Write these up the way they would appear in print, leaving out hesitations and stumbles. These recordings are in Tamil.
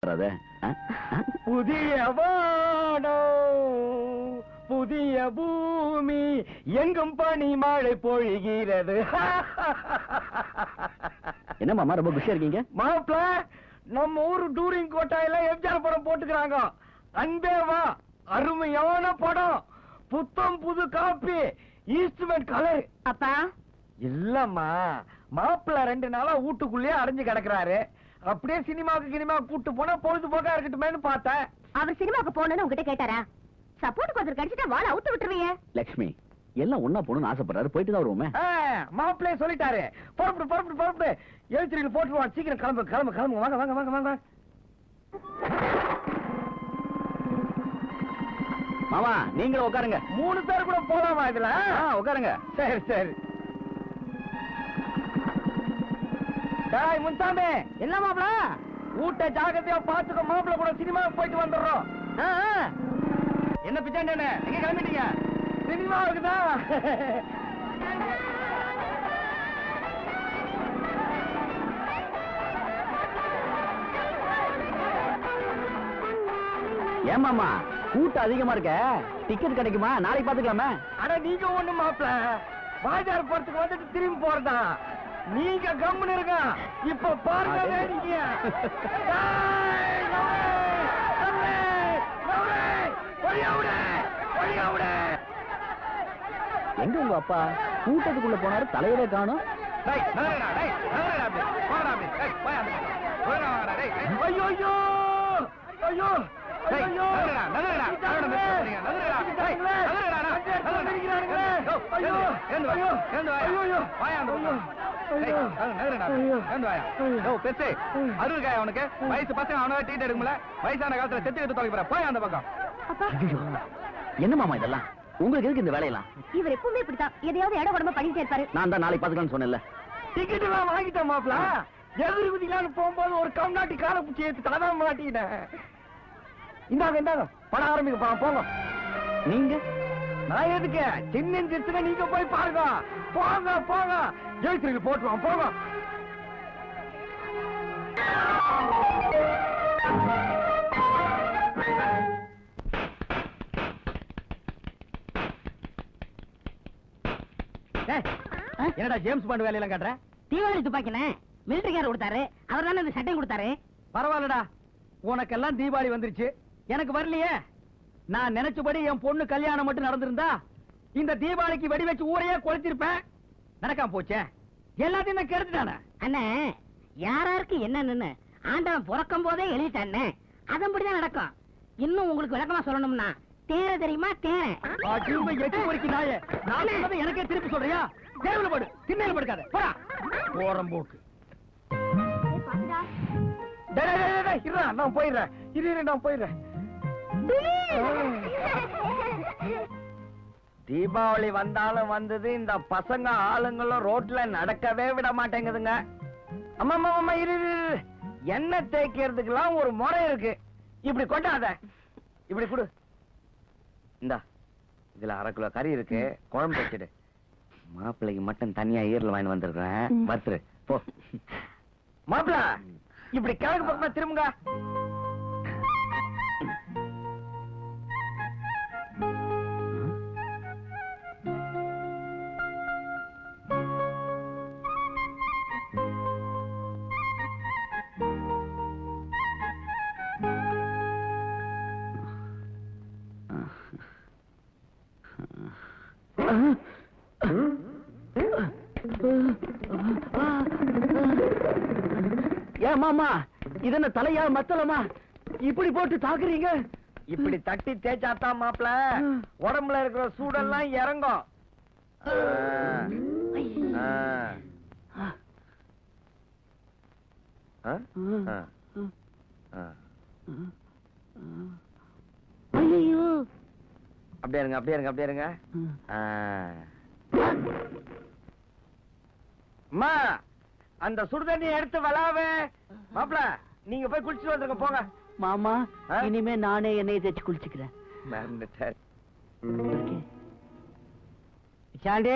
ஏமாத்துறாத. புதிய வானம் புதிய பூமி எங்கும் பனி மழை பொழிகிறது. என்ன மாமா ரொம்ப குஷியா இருக்கீங்க? மாப்பிள நம்ம ஊரு டூரிங் கோட்டாயில எம்ஜிஆர் படம் போட்டுக்கிறாங்க. அன்பேவா அருமையான படம், புத்தம் புது காப்பி, ஈஸ்ட்மென்ட் கலர். அப்பா இல்லம்மா, மாப்பிள்ள 2 நாளா வீட்டுக்குள்ளேயே அடைஞ்சு கிடக்குறாரு. அப்படியே சினிமா கூட்டு போனா பொழுதுபோக்கா இருக்கட்டுமேனு பார்த்தேன். அவர் சினிமாவுக்கு போகணும்னு உங்ககிட்ட கேட்டாரா? சப்போர்ட் கொஞ்சம் கடிச்சிட்டா வாழ அவுத்து விட்டுருவீங்க. லட்சுமி எல்லாம் ஒன்னா போகணும்னு ஆசைப்படுறாரு, போயிட்டு தான் வருவோமே. மாப்பிள்ளைய சொல்லிட்டாரு, புறப்படு எழுத்துறையில் போட்டுருவான். சீக்கிரம் கிளம்பு. வாங்க. மாமா நீங்களும் உட்காருங்க. 3 பேர் கூட போலாமா இதுல? உட்காருங்க. சரி. டாய் முன்சாமி, என்ன மாப்பிள ஊட்ட ஜாகிரதையா பாத்துக்க. மாப்பிள கூட சினிமாவுக்கு போயிட்டு வந்துடுறோம். என்ன பிச்சாண்டே, எங்க கிளம்பிட்டீங்க? சினிமாவுக்கு தான். ஏமாமா கூட்டம் அதிகமா இருக்க, டிக்கெட் கிடைக்குமா? நாளைக்கு பாத்துக்கலாமே. அட நீங்க ஒண்ணு மாப்பிள, பாஜார் போறதுக்கு வந்துட்டு திரும்பி போறதா? நீங்க கம்முன்னு இருங்க. இப்ப பாருங்க வேடிக்கை. எங்க உங்க அப்பா? கூட்டத்துக்குள்ள போனாரு, தலையவே காணும். அவனுக்கு வயசு பசங்க அவனால டீட் எடுக்கல. வயசான காலத்துல செத்து எடுத்து தொலைக்கிற போய் அந்த பக்கம். என்ன மாமா இதெல்லாம்? உங்களுக்கு எதுக்கு இந்த வேலையெல்லாம்? இவர் எப்பவுமே இப்படித்தான், எதையாவது இடம் உடம்பு பண்ணிட்டே இருப்பாரு. நான் தான் நாளைக்கு பாத்துக்கலாம்னு சொன்னேன்ல. டிக்கெட் எல்லாம் வாங்கிட்டேன் மாப்பிள. எதிரி குதிக்கலான்னு போகும்போது ஒரு கம்நாட்டி காரை பிடிச்சி ஏத்து தலைதான் மாட்டிக்கிட்டேன். இந்தாங்க படம் ஆரம்பிக்க போங்க. நீங்க நான் எதுக்கு? சின்ன நீங்க போய் பாருங்க. போங்க ஜெயிச்சிருக்கு போட்டுருவோம். போங்க. என்னடா ஜேம்ஸ் பாண்ட் வேலையெல்லாம் காட்டுற? தீபாவளி துப்பாக்கினே மிலிட்டரிக்காரர் கொடுத்தாரு, அவர் தானே இந்த சட்டையும் கொடுத்தாரு. பரவாயில்லடா, உனக்கெல்லாம் தீபாவளி வந்துருச்சு, எனக்கு வரலையே. நான் நினைச்சபடி என் பொண்ணு கல்யாணம் மட்டும் நடந்திருந்தா இந்த தீபாவளிக்கு வெடி வச்சு ஊரையே கொளுத்திருப்பேன். நடக்காம போச்சே, எல்லாத்தையும் நான் கெடுத்துட்டானே. அண்ணே யாராருக்கு என்னன்னு ஆண்டவன் பிறக்கும் போதே எழுதிட்டானே, அதன்படிதான் நடக்கும். இன்னும் உங்களுக்கு விளக்கமா சொல்லணும்னா தேர தெரியுமா? தேர எட்டு பொறுக்கி நாயே, நான் சொன்னதை எனக்கே திருப்பி சொல்றியா? தேர்வுல படு, திண்ணையில படுக்காத. போடா ஓரம் போக்கு. நான் போயிடுறேன். நான் போயிடுறேன். தீபாவளி வந்தாலும் வந்தது, இந்த பசங்க ஆளுங்களும் ரோட்ல நடக்கவே விட மாட்டேங்குதுங்க. அம்மா இரு, எண்ணெய் தேய்க்கிறதுக்கெல்லாம் ஒரு முறை இருக்கு. இப்படி கொண்டாத, இப்படி கொடு. இந்தா இதுல 1/2 கிலோ கறி இருக்கு, குழம்பு வச்சுடு. மாப்பிள்ளைக்கு மட்டும் தனியா ஈரல் வாங்கி வந்திருக்கேன், பத்துரு போ. மாப்பிள்ள இப்படி கிழக்கு பக்கமா திரும்புங்க. ஏன் மாமா இது என்ன தலையா மத்தலமா இப்படி போட்டு தாக்குறீங்க? இப்படி தட்டி தேய்ச்சாத்தான் மாப்பிள உடம்புல இருக்கிற சூடெல்லாம் இறங்கும். அப்படியே இருங்க, அப்படியே இருங்க, அப்படியே இருங்க. அம்மா அந்த சுடுதண்ணி எடுத்து விளாவே. மாப்பிள நீங்க போய் குளிச்சுட்டு வந்துருங்க, போங்க. மாமா இனிமே நானே எண்ணெயை தேய்ச்சி குளிச்சுக்கிறேன். சாண்டி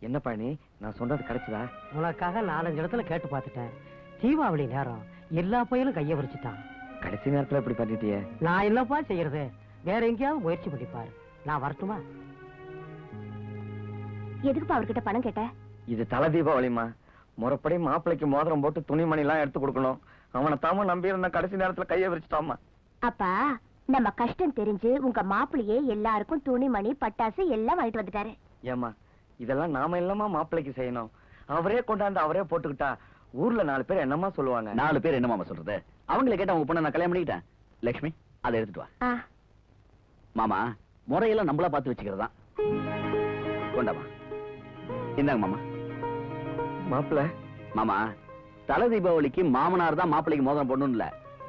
என்ன பண்ணி நான் சொன்னது கிடைச்சதா? உனக்காக 4-5 இடத்துல கேட்டு பார்த்துட்டேன். தீபாவளி நேரம் எல்லா பையனும் கைய விரிச்சுட்டான். கடைசி நேரத்துல இப்படி பண்ணிட்டியே. நான் என்னப்பா செய்யறது? வேற எங்கேயாவது முயற்சி பண்ணிப்பாரு. நான் வரட்டுமா? எதுக்குப்பா அவர்கிட்ட பணம் கேட்ட? இது தலை தீபாவளிமா. முறைப்படி மாப்பிள்ளைக்கு மோதிரம் போட்டு துணிமணி எல்லாம் எடுத்து கொடுக்கணும். அவனை தாம நம்பி இருந்த கடைசி நேரத்துல கைய விரிச்சிட்டாமா. அப்பா நம்ம கஷ்டம் தெரிஞ்சு உங்க மாப்பிள்ளையே எல்லாருக்கும் துணிமணி பட்டாசு எல்லாம் வாங்கிட்டு வந்துட்டாரு. ஏமா இதெல்லாம் நாம இல்லமா மாப்பிள்ளைக்கு செய்யணும். அவரே கொண்டாந்து அவரே போட்டுக்கிட்டா ஊர்ல 4 பேர் என்னமா சொல்லுவாங்க? 4 பேர் என்னமா சொல்றது? அவங்கள கேட்டா உங்க பொண்ணை நான் கல்யாணம் பண்ணிக்கிட்டேன். லட்சுமி அதை எடுத்துட்டு வா. மாமா முறையெல்லாம் நம்மளா பார்த்து வச்சுக்கிறதா. கொண்டாமா. இந்தாங்க மாமா. மாப்பிள்ள மாமா தலை தீபாவளிக்கு மாமனார் தான் மாப்பிள்ளைக்கு மோதிரம் போடணும் இல்ல,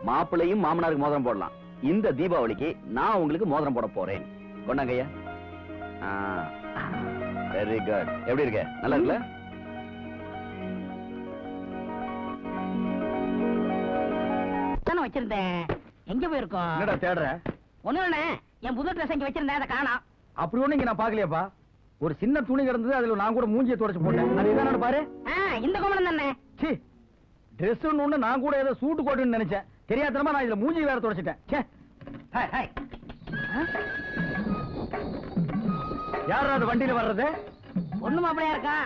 மாப்பிள்ளையும் மாமனாருக்கு மோதிரம் போடலாம். இந்த தீபாவளிக்கு நான் உங்களுக்கு மோதிரம் போட போறேன். கொண்டாங்க ஐயா. Very good. எப்படி இருக்க? நல்லா இருக்குல்ல? வச்சிருந்தேன். எங்க போயிருக்கோம்? என்னடா தேடுற? ஒண்ணு இல்ல, என் புது ட்ரெஸ் இங்க வச்சிருந்தேன், அதை காணோம். அப்படி ஒண்ணு இங்க நான் பாக்கலையாப்பா. ஒரு சின்ன துணி கிடந்தது, அதுல நான் கூட மூஞ்சியை துடைச்சு போட்டேன். அது இதானு பாரு. இந்த கோமலம் தானே. சி ட்ரெஸ் ஒண்ணு நான் கூட ஏதோ சூட்டு கோட்டுன்னு நினைச்சேன். தெரியாதனமா நான் இதுல மூஞ்சி வேற துடைச்சிட்டேன். ச்சே. Hi hi. யாரா அது வண்டியில வர்றது? ஒண்ணு மாப்பிளையா இருக்கா?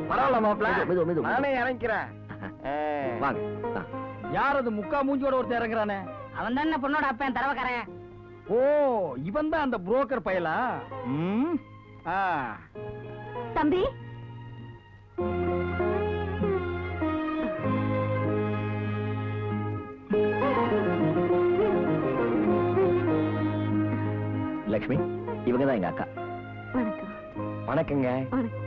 பரவாயில்ல மாப்பிள்ள, மெது, மெது. நானே இறங்கிறேன். வாங்க. யார் அது முக்கா மூஞ்சியோட ஒருத்தர் இறங்குறானே? அவன் தானே பொண்ணோட அப்பன், தரவக்காரன். ஓ இவன் தான் அந்த புரோக்கர் பயலா? தம்பி லட்சுமி இவங்க தான் எங்க அக்கா. வணக்கம். வணக்கங்க. வணக்கம்.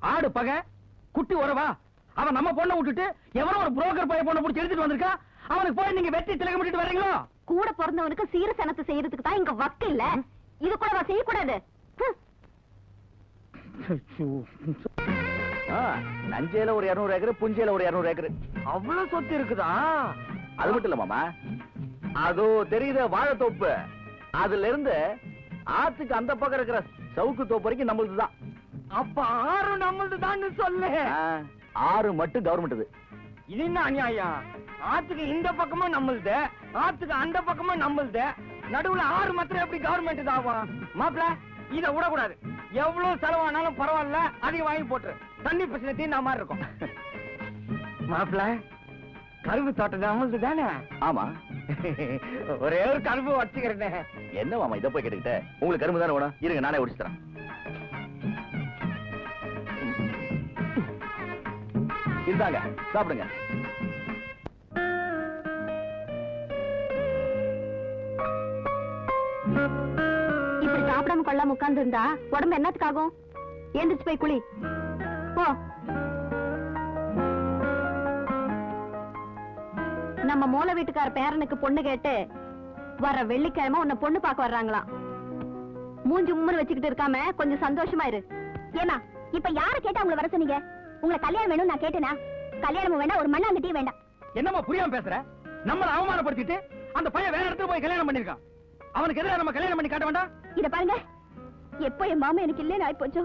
ஆடு பகை குட்டி உறவா? அவன் நம்ம பொண்ணை விட்டுட்டு எவனோ ஒரு புரோக்கர் பைய பொண்ணை பிடிச்சி எடுத்துட்டு வந்திருக்கா. அவனுக்கு போய் நீங்க வெட்டி திலகம் பண்ணிட்டு வர்றீங்களோ? கூட பிறந்தவனுக்கு சீர சனத்தை செய்யறதுக்கு தான் இங்க வக்கு இல்ல. இது கூட செய்யக்கூடாது. நஞ்சையில ஒரு 200 ஏக்கர், புஞ்சையில ஒரு 200 ஏக்கர். அவ்வளவு சொத்து இருக்குதா? அது மட்டும் இல்ல மாமா, அதோ தெரியுத வாழைத்தோப்பு, அதுல இருந்து ஆத்துக்கு அந்த பக்கம் இருக்கிற சவுக்கு தோப்பு வரைக்கும் நம்மளுதுதான். அப்ப 6 நம்மளது தான் சொல்லு. 6 மட்டும் கவர்மெண்ட். இது என்ன அநியாயம்? ஆத்துக்கு இந்த பக்கமும் நம்மளுது, ஆத்துக்கு அந்த பக்கமும் நம்மளுது, நடுவுல 6 மாத்திரம் எப்படி கவர்மெண்ட் ஆகும்? மாப்பிள இத விடக்கூடாது. எவ்வளவு செலவானாலும் பரவாயில்ல, அதையும் வாங்கி போட்டு தண்ணி பிரச்சனை தீர்ந்த மாதிரி இருக்கும். மாப்பிள கரும்பு தோட்டம் நம்மளுது தானே? ஆமா. ஒரே ஒரு கரும்பு வச்சுக்கிறேன். என்ன மாமா இத போய் கேட்டுக்கிட்ட? உங்களுக்கு கரும்பு தானே வேணும்? இருங்க நானே ஒடிச்சு தரேன். இருந்தாங்க சாப்பிடுங்க. இப்படி சாப்பிடாம கொள்ளாம உட்கார்ந்து இருந்தா உடம்பு என்னத்துக்காகும்? எந்திரிச்சு போய் குளி போ. நம்ம மூல வீட்டுக்கார பேரனுக்கு பொண்ணு கேட்டு வர வெள்ளிக்கிழமை உன்னை பொண்ணு பார்க்க வர்றாங்களாம். மூஞ்சி உம்முன்னு வச்சுக்கிட்டு இருக்காம கொஞ்சம் சந்தோஷமா இரு. ஏமா இப்ப யார கேட்டா உங்களை வர சொன்னீங்க? உங்களை கல்யாணம் வேணும் நான் கேட்டேனா? கல்யாணம் வேண்டாம், ஒரு மண்ணாங்கட்டியும் வேண்டாம். என்னமா புரியாம பேசுற? நம்மள அவமானப்படுத்திட்டு அந்த பையன் வேற இடத்துல போய் கல்யாணம் பண்ணிருக்கான். அவனுக்கு எதிராக நம்ம கல்யாணம் பண்ணி காட்ட வேண்டாம்? இத பாருங்க, எப்போ என் மாமா எனக்கு இல்லைன்னு ஆயி போச்சோ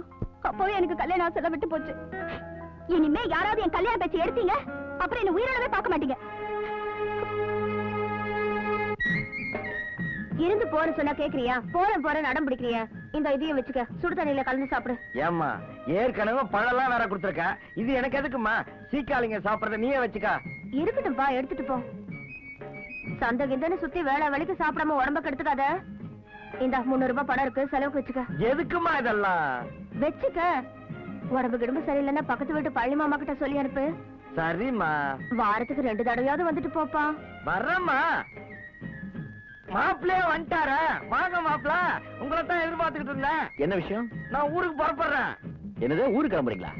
அப்பவே எனக்கு கல்யாணம் ஆசை விட்டு போச்சு. இனிமே யாராவது என் கல்யாண பேச்சு எடுத்தீங்க அப்புறம் என்ன உயிரோடவே பார்க்க மாட்டீங்க. இருந்து போறேன்னு சொன்னா கேக்குறியா? போறேன் அடம் பிடிக்கிறியா? இந்த இதையும் வச்சுக்க, சுடு தண்ணியில கலந்து சாப்பிடு. ஏம்மா ஏற்கனவே பழம்லாம் வேற கொடுத்துருக்க, இது எனக்கு எதுக்குமா? சீக்காளிங்க சாப்பிடறத நீயே வச்சுக்க. இருக்கட்டும்பா, எடுத்துட்டு போ. சந்தை கிந்தன்னு சுத்தி வேலை வலிக்கு சாப்பிடாம உடம்ப கெடுத்துக்காத. இந்த 300 ரூபாய் பணம் இருக்கு, செலவுக்கு வச்சுக்க. எதுக்குமா இதெல்லாம்? வச்சுக்க. உடம்பு கிடம்பு சரியில்லைன்னா பக்கத்து வீட்டு பழனி மாமா கிட்ட சொல்லி அனுப்பு. சரிம்மா. வாரத்துக்கு 2 தடவையாவது வந்துட்டு போப்பா. வர்றம்மா. மாப்பிள்ளையே வந்துட்டாரா? வாங்க மாப்பிள்ள, உங்களை தான் எதிர்பார்த்துக்கிட்டு இருந்தேன். என்ன விஷயம்? நான் ஊருக்கு புறப்படுறேன். என்னது ஊருக்கு கிளம்புறீங்களா?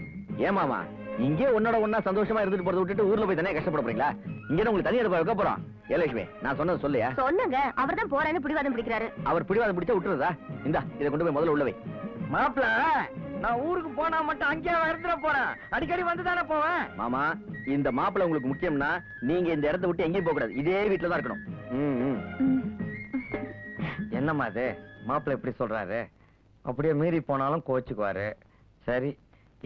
ஏன் மாமா இங்கே உன்னோட ஒன்னா சந்தோஷமா இருந்துட்டு போறத விட்டுட்டு ஊர்ல போய் தனியா கஷ்டப்பட போறீங்களா? இங்க உங்களுக்கு தனியா வைக்க போறோம். லட்சுமி, நான் சொன்னது சொல்லியா? சொன்னங்க. அவர் தான் போறான்னு பிடிவாதம் பிடிக்கிறாரு. அவர் பிடிவாதம் பிடிச்சா விட்டுறதா? இந்தா இதை கொண்டு போய் முதல்ல உள்ளவை. மாப்பிள, நான் ஊருக்கு போனா மட்டும் அங்கேயே இருந்துட போறேன். அடிக்கடி வந்து தானே போவேன். மாமா, இந்த மாப்பிள்ள உங்களுக்கு முக்கியம்னா நீங்க இந்த இடத்தை விட்டு எங்கேயும் போக கூடாது. இதே வீட்டுல தான் இருக்கணும். என்னம்மா அது, மாப்பிள்ள எப்படி சொல்றாரு? அப்படியே மீறி போனாலும் கோச்சுக்குவாரு. சரி,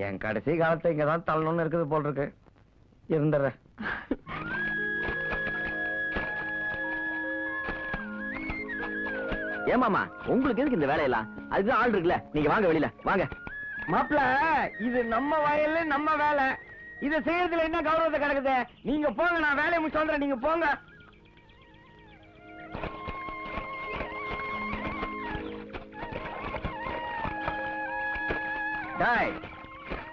என் கடைசி காலத்தை இங்கதான் தள்ளணும்னு இருக்குது போல் இருக்கு. இருந்துடுறேன். ஏமாமா, உங்களுக்கு எதுக்கு இந்த வேலையெல்லாம்? அதுதான் ஆள் இருக்குல்ல, நீங்க வாங்க வெளியில வாங்க. மாப்பிள, இது நம்ம வயல்ல நம்ம வேலை. இதை செய்யறதுல என்ன கௌரவத்தை கிடக்குது? நீங்க போங்க, நான் வேலையை முடிச்சு வந்துடுறேன். நீங்க போங்க.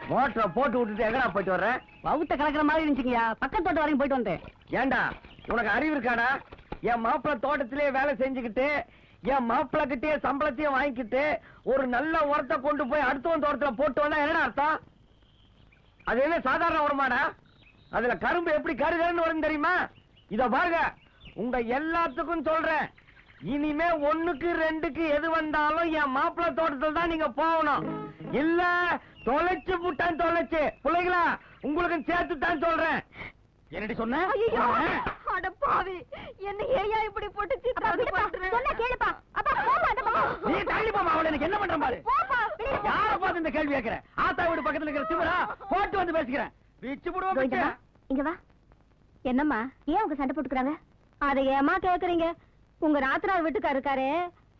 மோட்டரை போட்டு விட்டுட்டு எங்கடா போயிட்டு வர்ற? வவுத்த கலக்கிற மாதிரி இருந்துச்சுங்கய்யா. பக்கத்து தோட்டம் வரைக்கும் போயிட்டு வந்தேன். ஏண்டா, உனக்கு அறிவு இருக்காடா? என் மாப்பிள்ள தோட்டத்திலே வேலை செஞ்சுக்கிட்டு என் மாப்பிள்ள கிட்டே சம்பளத்தையும் வாங்கிக்கிட்டு ஒரு நல்ல உரத்தை கொண்டு போய் அடுத்தவன் தோட்டத்துல போட்டு வந்தா என்ன அர்த்தம்? அது என்ன சாதாரண உரமாடா? அதுல கரும்பு எப்படி கருகன்னு வரும் தெரியுமா? இத பாருங்க, உங்க எல்லாத்துக்கும் சொல்றேன், இனிமே 1க்கு 2க்கு எது வந்தாலும் என் மாப்பிள்ள தோட்டத்துல தான் நீங்க போகணும். இல்ல தொலைச்சு புட்டான் தொலைச்சு. பிள்ளைங்களா, உங்களுக்கு சேர்த்து தான் சொல்றேன். என்னடி சொன்ன? அட பாவி, என்ன ஏயா இப்படி போட்டு சித்ராது பண்ற? சொன்னா கேளுப்பா. அப்பா போமா அந்த பக்கம். நீ தள்ளி போமா, அவளை எனக்கு என்ன பண்ற பாரு. போப்பா. யார பார்த்து இந்த கேள்வி கேக்குற? ஆத்தா வீடு பக்கத்துல இருக்கிற சிவரா போட்டு வந்து பேசிக்கிறேன். பிச்சு புடுவா பிச்சு. இங்க வா. என்னம்மா, ஏன் உங்க சண்டை போட்டுக்கறாங்க? அத ஏமா கேக்குறீங்க? உங்க நாத்தனார் வீட்டுக்காரர் இருக்காரே,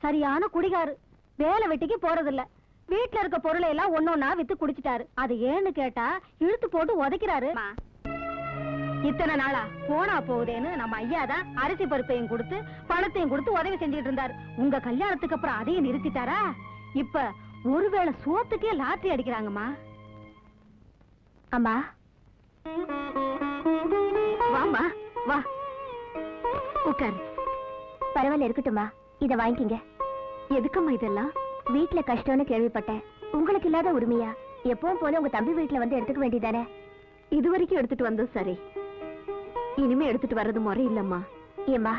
சரியான குடிகாரு. வேலை வெட்டிக்கு போறது இல்ல. வீட்டுல இருக்க பொருளை எல்லாம் ஒன்னொன்னா வித்து குடிச்சிட்டாரு. அது ஏன்னு கேட்டா இழுத்து போட்டு உதைக்கிறாரு. இத்தனை நாளா போனா போகுதேன்னு நம்ம ஐயா தான் அரிசி பருப்பையும் கொடுத்து பணத்தையும் கொடுத்து உதவி செஞ்சுட்டு இருந்தாரு. உங்க கல்யாணத்துக்கு அப்புறம் அதையும் நிறுத்திட்டாரா? இப்ப ஒருவேளை சோத்துக்கே லாட்டரி அடிக்கிறாங்கம்மா. அம்மா வாமா, வா உட்காரு. பரவாயில்ல, இருக்கட்டுமா. இத வாங்கிக்கிங்க. எதுக்குமா இதெல்லாம்? வீட்டுல கஷ்டம்னு கேள்விப்பட்டேன். உங்களுக்கு இல்லாத உரிமையா? எப்பவும் போல உங்க தம்பி வீட்டுல வந்து எடுத்துக்க வேண்டியதானே? இது வரைக்கும் எடுத்துட்டு வந்தோம் சரி, இனிமே எடுத்துட்டு வர்றது முறை இல்லம்மா. ஏம்மா,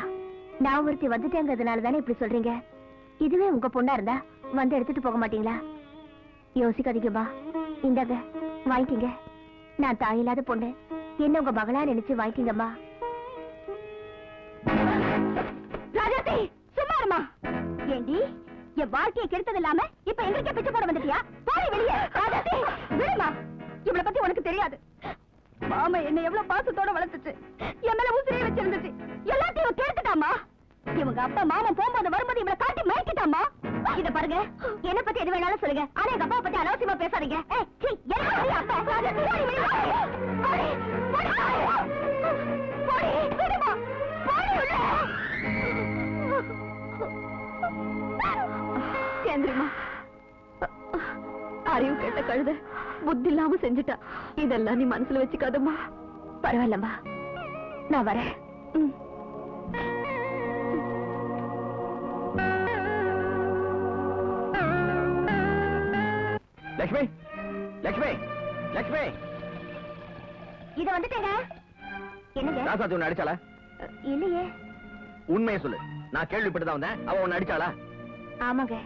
நான் ஒருத்தி வந்துட்டேங்கிறதுனால தானே இப்படி சொல்றீங்க? இதுவே உங்க பொண்ணா இருந்தா வந்து எடுத்துட்டு போக மாட்டீங்களா? யோசிக்காதீங்கம்மா. இந்தாங்க வாங்கிக்கிங்க. நான் தாயில்லாத பொண்ணு, என்ன உங்க மகளா நினைச்சு வாங்கிக்கிங்கம்மா. ராஜாத்தி, சும்மா இருமா. ஏண்டி, என் வாழ்க்கையை கெடுத்தது இல்லாம இப்ப எங்களுக்கே பிச்சை போட வந்துட்டியா? போய் வெளியே. ராஜாத்தி, விடுமா. இவளை பத்தி உனக்கு தெரியாது. மாமா என்ன எவ்வளவு பாசத்தோட வளர்த்துச்சு, என் மேல உசிரியை வச்சிருந்துச்சு. எல்லாத்தையும் கேட்டுட்டாமா. இவங்க அப்பா மாமா போகும்போது வரும்போது இவளை காட்டி மயக்கிட்டாமா. இத பாருங்க, என்ன பத்தி எது வேணாலும் சொல்லுங்க, ஆனா எங்க அப்பா பத்தி அனாவசியமா பேசாதீங்க. அறிவு கேட்ட கழுத புத்தி இல்லாம செஞ்சுட்டா. இதெல்லாம் நீ மனசுல வச்சுக்காதம்மா. பரவாயில்லம்மா, நான் வரேன். லட்சுமி, லட்சுமி, லட்சுமி, இத வந்துட்டேங்க. என்னங்க? ராசாத்தி உன்னை அடிச்சாளா? இல்லையே. உண்மையை சொல்லு, நான் கேள்விப்பட்டுதான் வந்தேன். அவ உன்னை அடிச்சாளா? ஆமாங்க,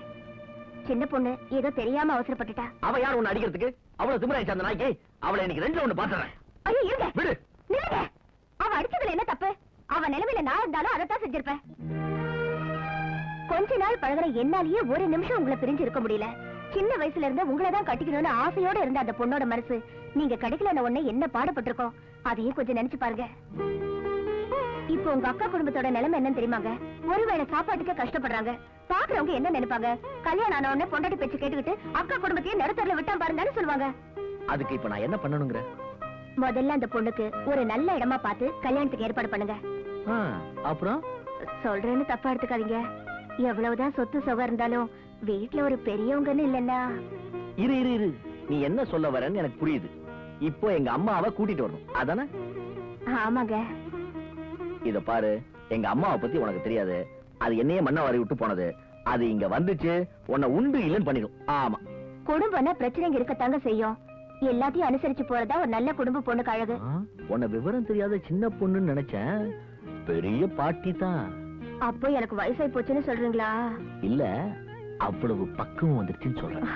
சின்ன பொண்ணு ஏதோ தெரியாம அவசரப்பட்டுட்டா. அவ யார் உன்னை அடிக்கிறதுக்கு? அவளை திமிராயிடுச்சு அந்த நாய்க்கு. அவளை இன்னைக்கு 2ல 1 பாத்துறேன். ஐயோ இருங்க, விடு. நில்லுங்க. அவ அடிச்சதுல என்ன தப்பு? அவ நிலைமையில நான் இருந்தாலும் அதைத்தான் செஞ்சிருப்பேன். கொஞ்ச நாள் பழகுற என்னாலேயே ஒரு நிமிஷம் உங்களை பிரிஞ்சு இருக்க முடியல. சின்ன வயசுல இருந்து உங்களை தான் கட்டிக்கணும்னு ஆசையோட இருந்த அந்த பொண்ணோட மனசு நீங்க கிடைக்கலன்னு ஒண்ணு என்ன பாடுபட்டிருக்கோம், அதையே கொஞ்சம் நினைச்சு பாருங்க. இப்போ உங்க அக்கா குடும்பத்தோட நிலைமை என்னன்னு தெரியுமாங்க? ஒருவேளை சாப்பாட்டுக்கே கஷ்டப்படுறாங்க. பாக்குறவங்க என்ன நினைப்பாங்க? கல்யாணம் ஆன உடனே பொண்டாட்டி பேச்சு கேட்டுக்கிட்டு அக்கா குடும்பத்தையே நடுத்தரல விட்டா பாருங்கன்னு சொல்லுவாங்க. அதுக்கு இப்ப நான் என்ன பண்ணணுங்கிற? முதல்ல அந்த பொண்ணுக்கு ஒரு நல்ல இடமா பார்த்து கல்யாணத்துக்கு ஏற்பாடு பண்ணுங்க. அப்புறம் சொல்றேன்னு தப்பா எடுத்துக்காதீங்க. எவ்வளவுதான் சொத்து சுகம் இருந்தாலும் வீட்டுல ஒரு பெரியவங்கன்னு இல்லன்னா. இரு இரு இரு, நீ என்ன சொல்ல வரன்னு எனக்கு புரியுது. இப்போ எங்க அம்மாவை கூட்டிட்டு வரணும், அதானே? ஆமாங்க. இத பாரு, எங்க அம்மாவை பத்தி உனக்கு தெரியாது. அது என்னையே மண்ண வாரி விட்டு போனது. அது இங்க வந்துச்சு, உன்னை உண்டு இல்லைன்னு பண்ணிடும். ஆமா, குடும்பம்னா பிரச்சனைங்க இருக்கத்தாங்க செய்யும். எல்லாத்தையும் அனுசரிச்சு போறதா ஒரு நல்ல குடும்ப பொண்ணுக்கு அழகு. உன்னை விவரம் தெரியாத சின்ன பொண்ணுன்னு நினைச்சேன், பெரிய பாட்டி தான். அப்போ எனக்கு வயசாயி போச்சுன்னு சொல்றீங்களா? இல்ல, அவ்வளவு பக்குவம் வந்துருச்சுன்னு சொல்றேன்.